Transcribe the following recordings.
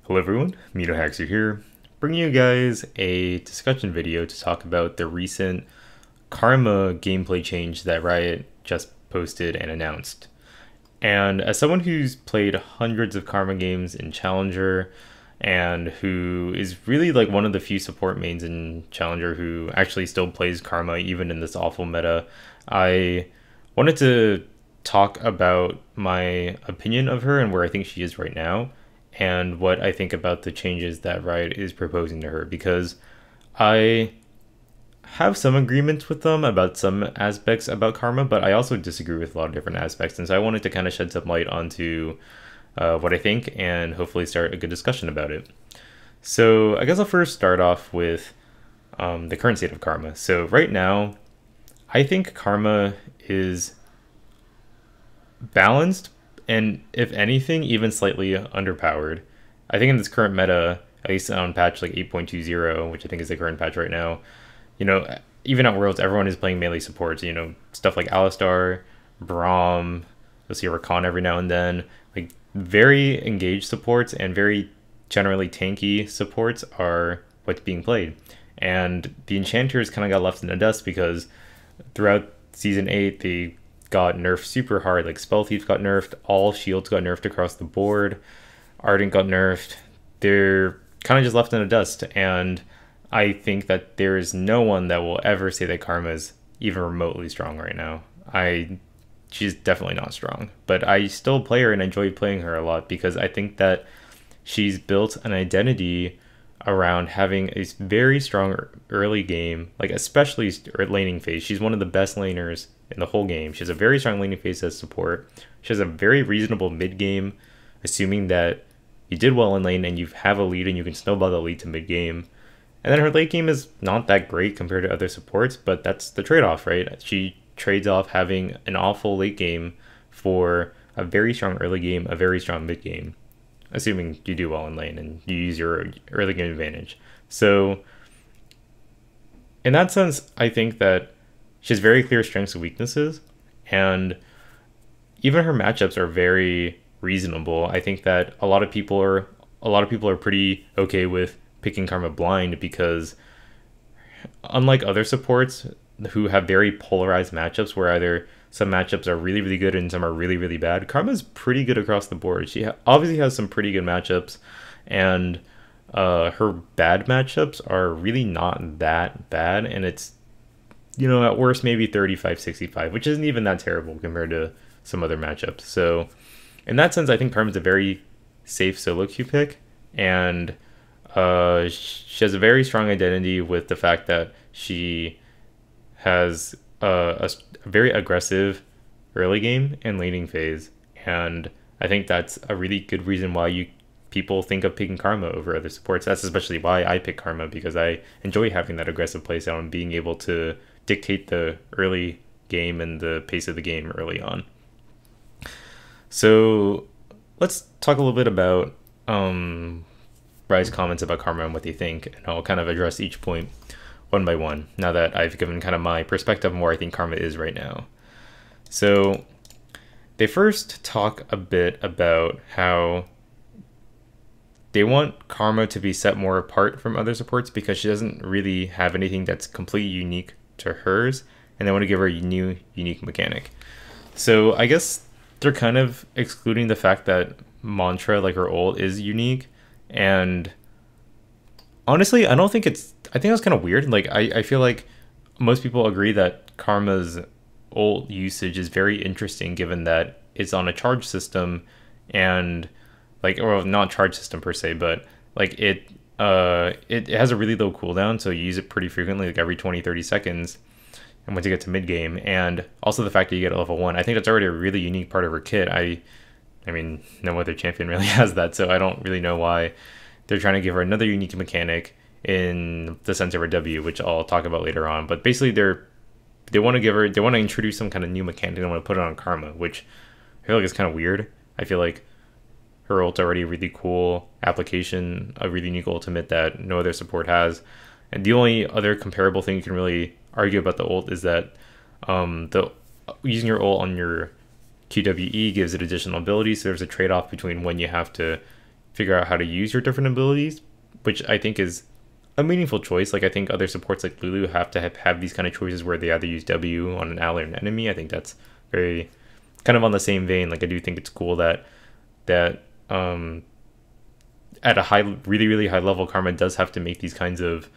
Hello everyone, MeNoHaxor here, bringing you guys a discussion video to talk about the recent Karma gameplay change that Riot just posted and announced. And as someone who's played hundreds of Karma games in Challenger, and who is really like one of the few support mains in Challenger who actually still plays Karma even in this awful meta, I wanted to talk about my opinion of her and where I think she is right now, and what I think about the changes that Riot is proposing to her, because I have some agreements with them about some aspects about Karma, but I also disagree with a lot of different aspects, and so I wanted to kind of shed some light onto what I think and hopefully start a good discussion about it. So I guess I'll first start off with the current state of Karma. So right now, I think Karma is balanced, and if anything, even slightly underpowered. I think in this current meta, at least on patch like 8.20, which I think is the current patch right now, even at Worlds, everyone is playing melee supports. Stuff like Alistar, Braum, you'll see Rakan every now and then. Like, very engaged supports and very generally tanky supports are what's being played. And the Enchanters kind of got left in the dust because throughout Season 8, they got nerfed super hard. Like, Spell Thief got nerfed, all shields got nerfed across the board, Ardent got nerfed. They're kind of just left in the dust, and I think that there is no one that will ever say that Karma is even remotely strong right now. She's definitely not strong, but I still play her and enjoy playing her a lot because I think that she's built an identity around having a very strong early game, like especially laning phase. She's one of the best laners in the whole game. She has a very strong laning phase as support. She has a very reasonable mid game, assuming that you did well in lane and you have a lead and you can snowball the lead to mid game. And then her late game is not that great compared to other supports, but that's the trade-off, right? She trades off having an awful late game for a very strong early game, a very strong mid game, assuming you do well in lane and you use your early game advantage. So in that sense, I think that she has very clear strengths and weaknesses, and even her matchups are very reasonable. I think that a lot of people are pretty okay with picking Karma blind because, unlike other supports who have very polarized matchups where either some matchups are really, really good and some are really, really bad, Karma's pretty good across the board. She obviously has some pretty good matchups, and her bad matchups are really not that bad, and it's, at worst maybe 35-65, which isn't even that terrible compared to some other matchups. So in that sense, I think Karma's a very safe solo queue pick, and she has a very strong identity with the fact that she has a very aggressive early game and laning phase, and I think that's a really good reason why people think of picking Karma over other supports. That's especially why I pick Karma, because I enjoy having that aggressive playstyle and being able to dictate the early game and the pace of the game early on. So let's talk a little bit about Riot's comments about Karma and what they think, and I'll kind of address each point one by one now that I've given kind of my perspective on where I think Karma is right now. So they first talk a bit about how they want Karma to be set more apart from other supports because she doesn't really have anything that's completely unique to hers, and they want to give her a new unique mechanic. So I guess they're kind of excluding the fact that Mantra, like her ult, is unique, and honestly, I think that's kind of weird. Like, I feel like most people agree that Karma's ult usage is very interesting given that it's on a charge system, and like, or not charge system per se, but like it has a really low cooldown, so you use it pretty frequently, like every 20-30 seconds, and once you get to mid game, and also the fact that you get a level 1, I think that's already a really unique part of her kit. I mean, no other champion really has that, so I don't really know why they're trying to give her another unique mechanic in the sense of her W, which I'll talk about later on. But basically, they want to introduce some kind of new mechanic. They want to put it on Karma, which I feel like is kind of weird. I feel like her ult's already a really cool application, a really unique ultimate that no other support has. And the only other comparable thing you can really argue about the ult is that using your ult on your QWE gives it additional abilities, so there's a trade-off between when you have to figure out how to use your different abilities, which I think is a meaningful choice. Like I think other supports like Lulu have to have these kind of choices where they either use W on an ally or an enemy. I think that's very kind of on the same vein. Like I do think it's cool that at a high, really high level, Karma does have to make these kinds of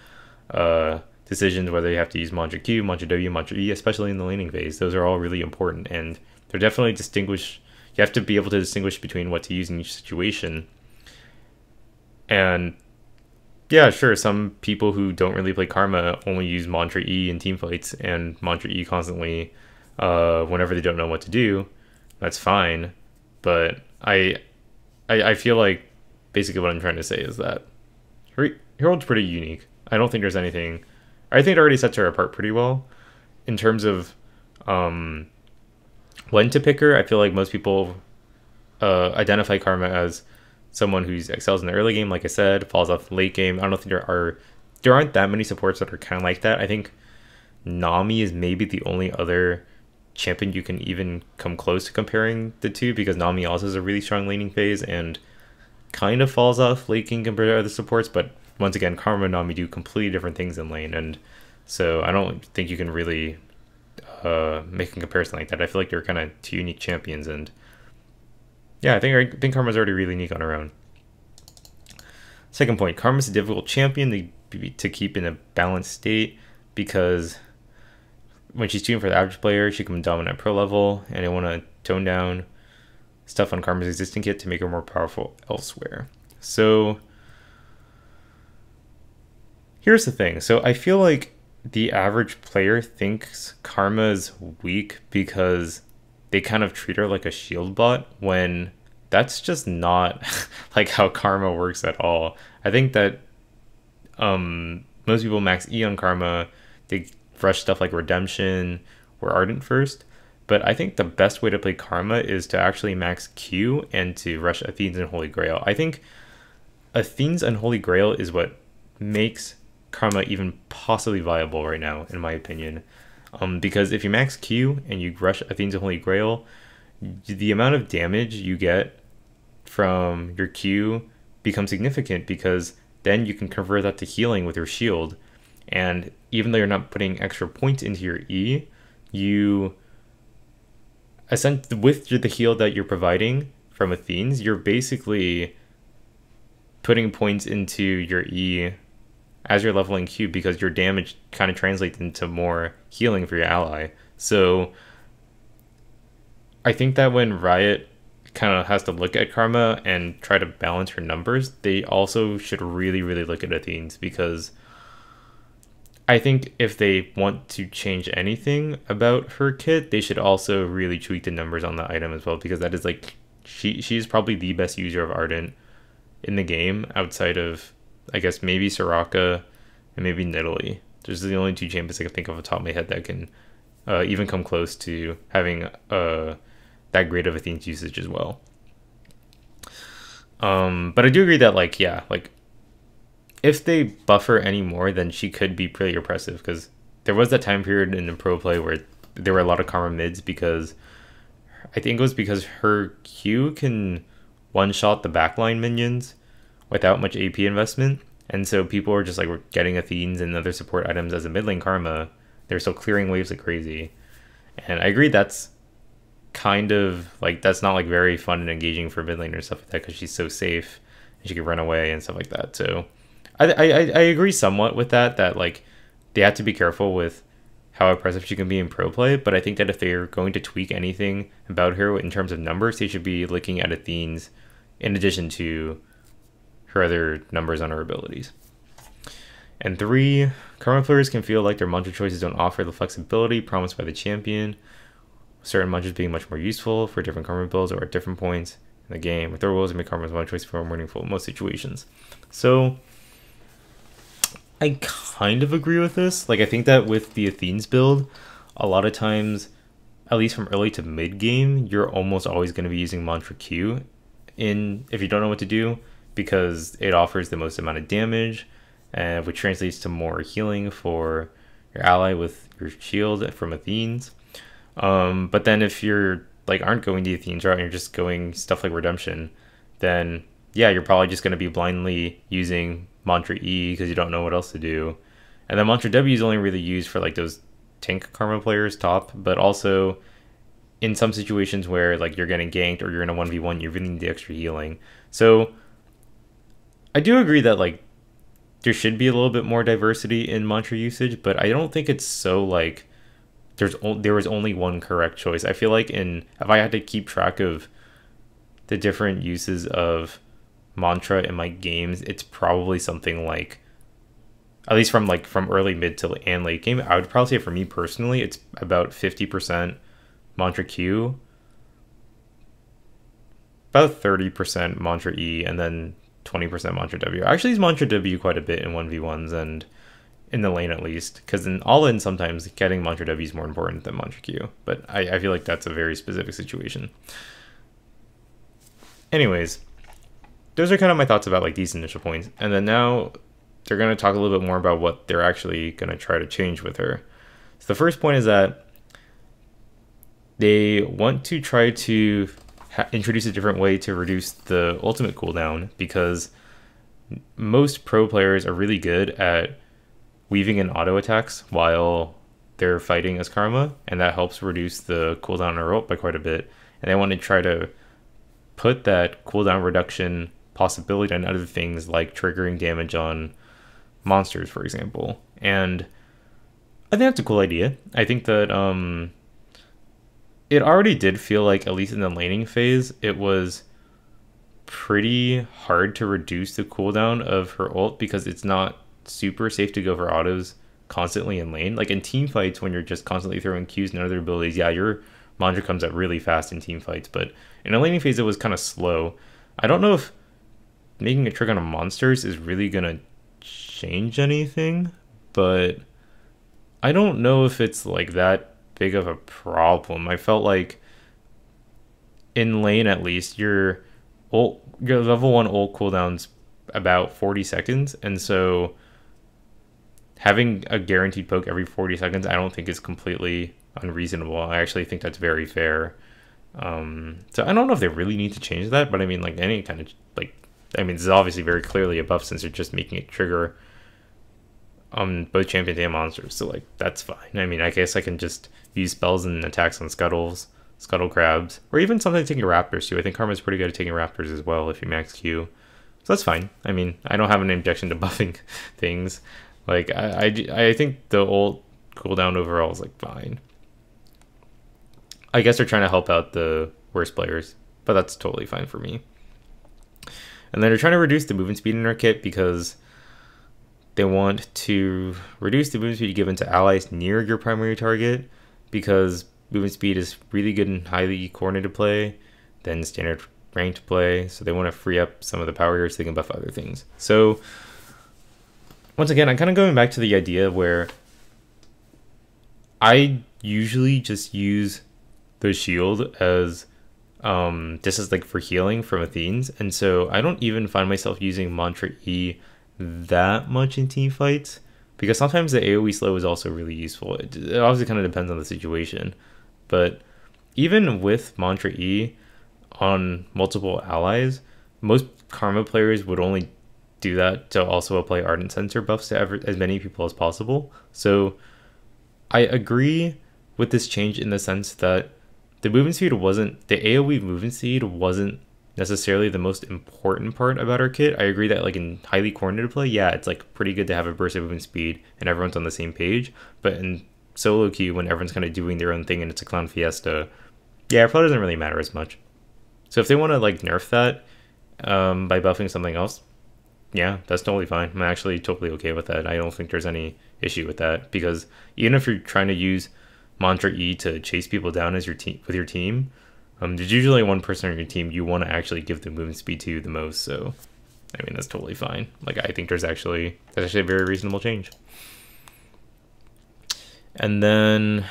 decisions, whether you have to use Mantra Q, Mantra W, Mantra E, especially in the laning phase. Those are all really important, and they're definitely distinguish. You have to be able to distinguish between what to use in each situation. And yeah, sure, some people who don't really play Karma only use Mantra E in team fights and Mantra E constantly whenever they don't know what to do. That's fine, but I feel like basically what I'm trying to say is that Herald's pretty unique. I don't think there's anything. I think it already sets her apart pretty well in terms of when to pick her. I feel like most people identify Karma as someone who excels in the early game, like I said, falls off the late game. I don't think there aren't that many supports that are kind of like that. I think Nami is maybe the only other champion you can even come close to comparing the two, because Nami also has a really strong laning phase and kind of falls off late game compared to other supports. But once again, Karma and Nami do completely different things in lane, and so I don't think you can really make a comparison like that. I feel like they're kind of two unique champions, and yeah, I think Karma's already really unique on her own. Second point, Karma's a difficult champion to keep in a balanced state, because when she's tuned for the average player, she can be dominant at pro level, and I want to tone down stuff on Karma's existing kit to make her more powerful elsewhere. So here's the thing. So I feel like the average player thinks Karma's weak because they kind of treat her like a shield bot, when that's just not like how Karma works at all. I think that most people max E on Karma. They rush stuff like Redemption or Ardent first, but I think the best way to play Karma is to actually max Q and to rush Athene's and Holy Grail. I think Athene's and Holy Grail is what makes Karma even possibly viable right now, in my opinion. Because if you max Q and you rush Athene's and Holy Grail, the amount of damage you get from your Q becomes significant, because then you can convert that to healing with your shield. And even though you're not putting extra points into your E, you with the heal that you're providing from Athene's, you're basically putting points into your E as you're leveling Q, because your damage kind of translates into more healing for your ally. So I think that when Riot kind of has to look at Karma and try to balance her numbers, they also should really look at Athene's, because I think if they want to change anything about her kit, they should also really tweak the numbers on the item as well, because that is like, she's probably the best user of Ardent in the game, outside of, I guess, maybe Soraka and maybe Nidalee. Those are the only two champions I can think of off the top of my head that can even come close to having that great of Athene's usage as well. But I do agree that, like, yeah, like, if they buff her any more, then she could be pretty oppressive, because there was that time period in the pro play where there were a lot of Karma mids, because I think it was because her Q can one-shot the backline minions without much AP investment, and so people were just like, we're getting Athene's and other support items as a mid lane Karma. They're still clearing waves like crazy, and I agree that's kind of like, that's not like very fun and engaging for mid laner and stuff like that, because she's so safe and she can run away and stuff like that. So I agree somewhat with that like they have to be careful with how oppressive she can be in pro play, but I think that if they're going to tweak anything about her in terms of numbers, they should be looking at Athene's in addition to her other numbers on her abilities. And 3, Karma players can feel like their mantra choices don't offer the flexibility promised by the champion, certain mantras being much more useful for different Karma builds or at different points in the game, with their rules to make Karma's one choice more meaningful in most situations. So I kind of agree with this. Like, I think that with the Athene's build, a lot of times, at least from early to mid game, you're almost always going to be using Mantra Q if you don't know what to do, because it offers the most amount of damage, which translates to more healing for your ally with your shield from Athene's. But then if you're like aren't going the Athene's route and you're just going stuff like Redemption, then yeah, you're probably just going to be blindly using Mantra E because you don't know what else to do. And then Mantra W is only really used for like those tank Karma players top, but also in some situations where like you're getting ganked or you're in a 1v1, you really need the extra healing. So I do agree that like there should be a little bit more diversity in mantra usage, but I don't think it's so like there was only one correct choice. I feel like if I had to keep track of the different uses of mantra in my games, it's probably something like, at least from early mid to and late game, I would probably say for me personally, it's about 50% mantra Q, about 30% mantra E, and then 20% mantra W. I actually use mantra W quite a bit in 1v1s and in the lane at least, because in all in sometimes getting mantra W is more important than mantra Q, but I feel like that's a very specific situation. Anyways, those are kind of my thoughts about like these initial points, and then now they're going to talk a little bit more about what they're actually going to try to change with her. So the first point is that they want to try to introduce a different way to reduce the ultimate cooldown, because most pro players are really good at weaving in auto attacks while they're fighting as Karma, and that helps reduce the cooldown on her ult by quite a bit. And they want to try to put that cooldown reduction possibility on other things like triggering damage on monsters, for example. And I think that's a cool idea. I think that it already did feel like, at least in the laning phase, it was pretty hard to reduce the cooldown of her ult because it's not super safe to go for autos constantly in lane. Like in team fights, when you're just constantly throwing Qs and other abilities, yeah, your mantra comes up really fast in team fights, but in a laning phase it was kind of slow. I don't know if making a trick on monsters is really gonna change anything, but I don't know if it's like that big of a problem. I felt like in lane, at least, your level 1 ult cooldown's about 40 seconds, and so having a guaranteed poke every 40 seconds I don't think is completely unreasonable. I actually think that's very fair. So I don't know if they really need to change that, but I mean, like any kind of like, I mean, this is obviously very clearly a buff since they're just making it trigger on both champions and monsters, so like that's fine. I mean, I guess I can just use spells and attacks on scuttle crabs, or even something taking raptors too. I think Karma's pretty good at taking raptors as well if you max Q, so that's fine. I mean, I don't have an objection to buffing things. Like I think the ult cooldown overall is like fine. I guess they're trying to help out the worst players, but that's totally fine for me. And then they're trying to reduce the movement speed in our kit because they want to reduce the movement speed given to allies near your primary target, because movement speed is really good in highly coordinated play than standard ranked play. So they want to free up some of the power here so they can buff other things. So once again, I'm kind of going back to the idea where I usually just use the shield as this is like for healing from Athenes, and so I don't even find myself using mantra E that much in team fights, because sometimes the AoE slow is also really useful. It obviously kind of depends on the situation, but even with mantra E on multiple allies, most Karma players would only do that to also apply Ardent Sensor buffs to as many people as possible. So I agree with this change in the sense that the movement speed wasn't, the AoE movement speed wasn't necessarily the most important part about our kit. I agree that like in highly coordinated play, yeah, it's like pretty good to have a burst of movement speed and everyone's on the same page. But in solo queue, when everyone's kind of doing their own thing and it's a clown fiesta, yeah, it probably doesn't really matter as much. So if they want to like nerf that by buffing something else, yeah, that's totally fine. I'm actually totally okay with that. I don't think there's any issue with that, because even if you're trying to use mantra E to chase people down as your team with your team, there's usually one person on your team you want to actually give the movement speed to the most. So I mean, that's totally fine. Like, I think that's actually a very reasonable change. And then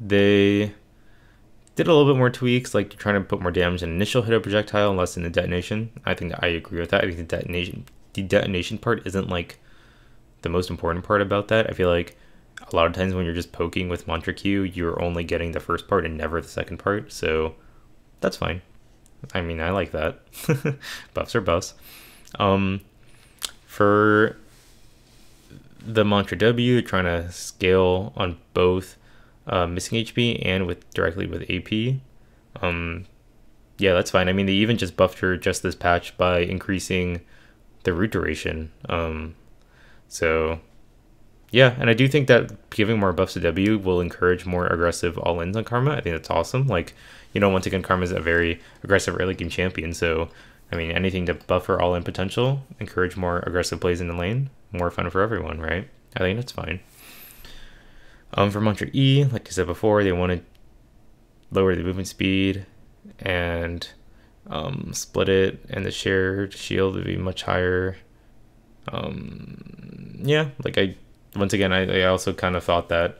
they did a little bit more tweaks, like trying to put more damage in initial hit of projectile and less in the detonation. I think that I agree with that. I think the detonation part isn't like the most important part about that. I feel like a lot of times when you're just poking with mantra Q, you're only getting the first part and never the second part, so that's fine. I mean, I like that. Buffs are buffs. Um, for the Mantra W, trying to scale on both missing HP and with directly with AP. Yeah, that's fine. I mean, they even just buffed her just this patch by increasing the root duration. So yeah, and I do think that giving more buffs to W will encourage more aggressive all-ins on Karma. I think that's awesome. Like, once again, Karma is a very aggressive early game champion, so I mean, anything to buff her all-in potential, encourage more aggressive plays in the lane, more fun for everyone, right? I think that's fine. For Mantra E, like I said before, they want to lower the movement speed and split it, and the shared shield would be much higher. Yeah, like I also kind of thought that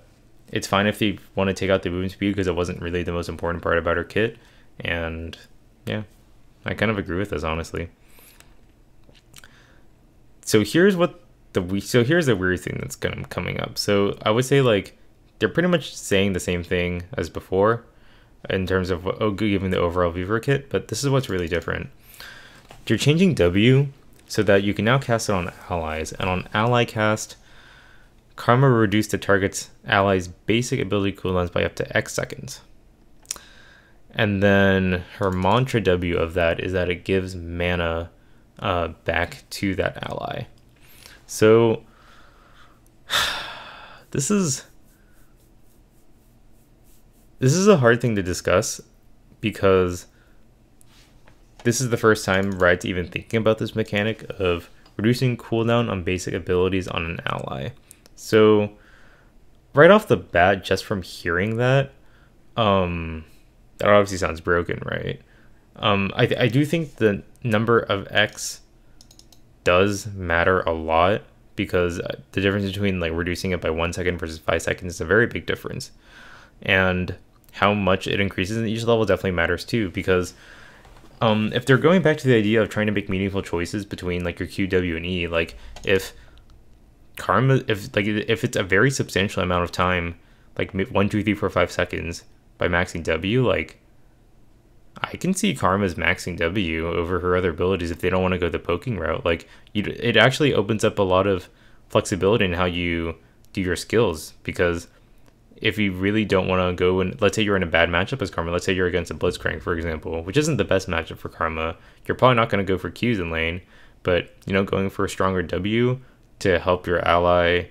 it's fine if they want to take out the movement speed because it wasn't really the most important part about her kit, and yeah, I kind of agree with this, honestly. So here's here's the weird thing that's coming up. So I would say like they're pretty much saying the same thing as before in terms of giving the overall view for a kit, but this is what's really different. You're changing W so that you can now cast it on allies, and on ally cast, Karma will reduce the target's ally's basic ability cooldowns by up to X seconds. And then her mantra W of that is that it gives mana back to that ally. So this is a hard thing to discuss because this is the first time Riot's even thinking about this mechanic of reducing cooldown on basic abilities on an ally. So right off the bat, just from hearing that, that obviously sounds broken, right? I do think the number of X does matter a lot because the difference between like reducing it by 1 second versus 5 seconds is a very big difference. And how much it increases in each level definitely matters too, because if they're going back to the idea of trying to make meaningful choices between like your Q, W, and E, like if it's a very substantial amount of time, like 1, 2, 3, 4, 5 seconds by maxing W, like I can see Karma's maxing W over her other abilities if they don't want to go the poking route. Like it actually opens up a lot of flexibility in how you do your skills, because if you really don't want to go and let's say you're in a bad matchup as Karma, let's say you're against a Blitzcrank, for example, which isn't the best matchup for Karma, you're probably not going to go for Qs in lane, but going for a stronger W to help your ally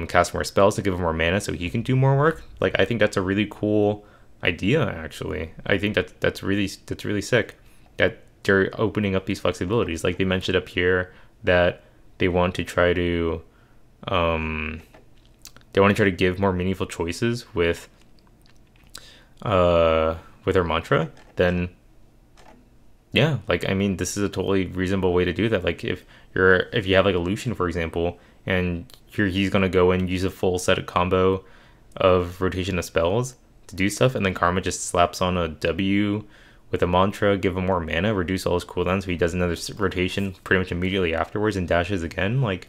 cast more spells to give him more mana so he can do more work. Like I think that's a really cool idea, actually. I think that's really sick that they're opening up these flexibilities. Like they mentioned up here that they want to try to give more meaningful choices with her mantra. Then yeah, like I mean, this is a totally reasonable way to do that. Like if you have like a Lucian, for example, and he's gonna go and use a full set of combo of rotation of spells to do stuff, and then Karma just slaps on a W with a mantra, give him more mana, reduce all his cooldowns, so he does another rotation pretty much immediately afterwards and dashes again. Like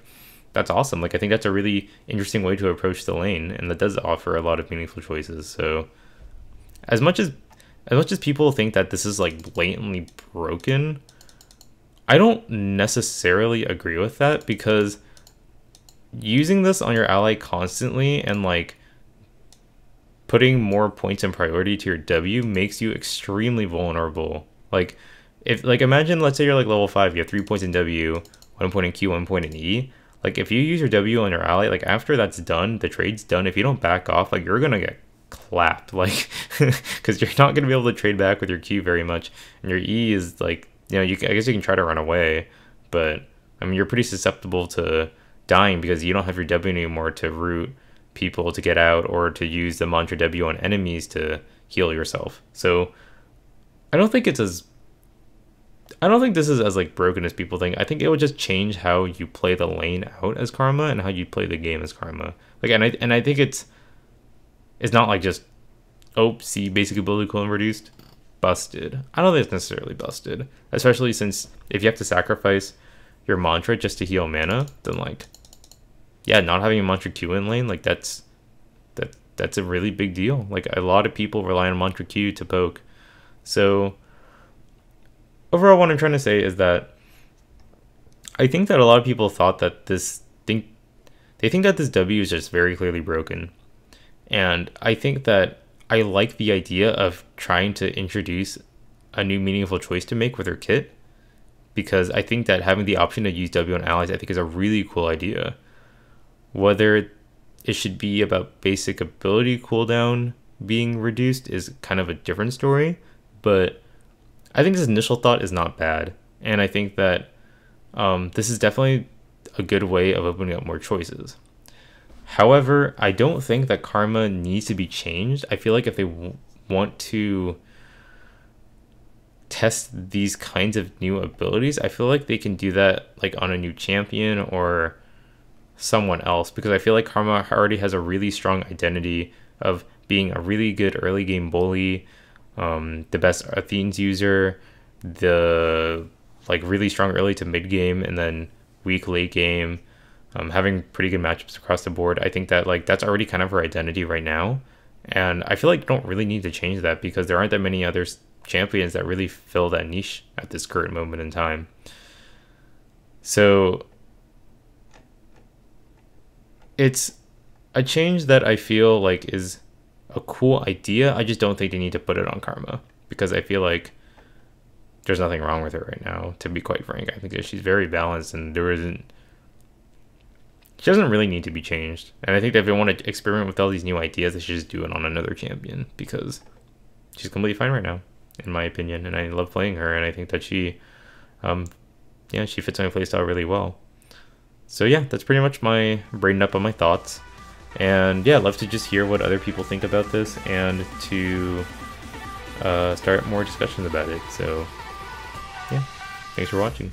that's awesome. Like I think that's a really interesting way to approach the lane, and that does offer a lot of meaningful choices. So as much as people think that this is like blatantly broken, I don't necessarily agree with that, because using this on your ally constantly and like putting more points and priority to your W makes you extremely vulnerable. Like imagine, let's say you're like level 5, you have 3 points in W, 1 point in Q, 1 point in E. Like if you use your W on your ally, like after that's done, the trade's done, if you don't back off, like you're gonna get clapped, like because you're not gonna be able to trade back with your Q very much, and your E is like, I guess you can try to run away, but I mean you're pretty susceptible to dying because you don't have your W anymore to root people to get out or to use the mantra W on enemies to heal yourself. So I don't think this is as like broken as people think. I think it would just change how you play the lane out as Karma and how you play the game as Karma. Like and I think it's not like just see basic ability cooldown reduced, busted. I don't think it's necessarily busted, especially since if you have to sacrifice your mantra just to heal mana, then like yeah, not having a mantra Q in lane, like that's a really big deal. Like a lot of people rely on mantra Q to poke. So overall, what I'm trying to say is that I think that a lot of people thought that they think that this W is just very clearly broken. And I think that I like the idea of trying to introduce a new meaningful choice to make with her kit, because I think that having the option to use W on allies, I think, is a really cool idea. Whether it should be about basic ability cooldown being reduced is kind of a different story, but I think this initial thought is not bad, and I think that this is definitely a good way of opening up more choices. However, I don't think that Karma needs to be changed. I feel like if they want to test these kinds of new abilities, I feel like they can do that like on a new champion or someone else, because I feel like Karma already has a really strong identity of being a really good early game bully, the best Athene's user, the like really strong early to mid game, and then weak late game, having pretty good matchups across the board. I think that like that's already kind of her identity right now, and I feel like you don't really need to change that because there aren't that many other champions that really fill that niche at this current moment in time. So it's a change that I feel like is a cool idea. I just don't think they need to put it on Karma, because I feel like there's nothing wrong with her right now, to be quite frank. I think that she's very balanced, and she doesn't really need to be changed. And I think that if they want to experiment with all these new ideas, they should just do it on another champion, because she's completely fine right now, in my opinion. And I love playing her, and I think that she fits my playstyle really well. So yeah, that's pretty much my brain up on my thoughts. And yeah, I'd love to just hear what other people think about this, and to start more discussions about it. So yeah, thanks for watching.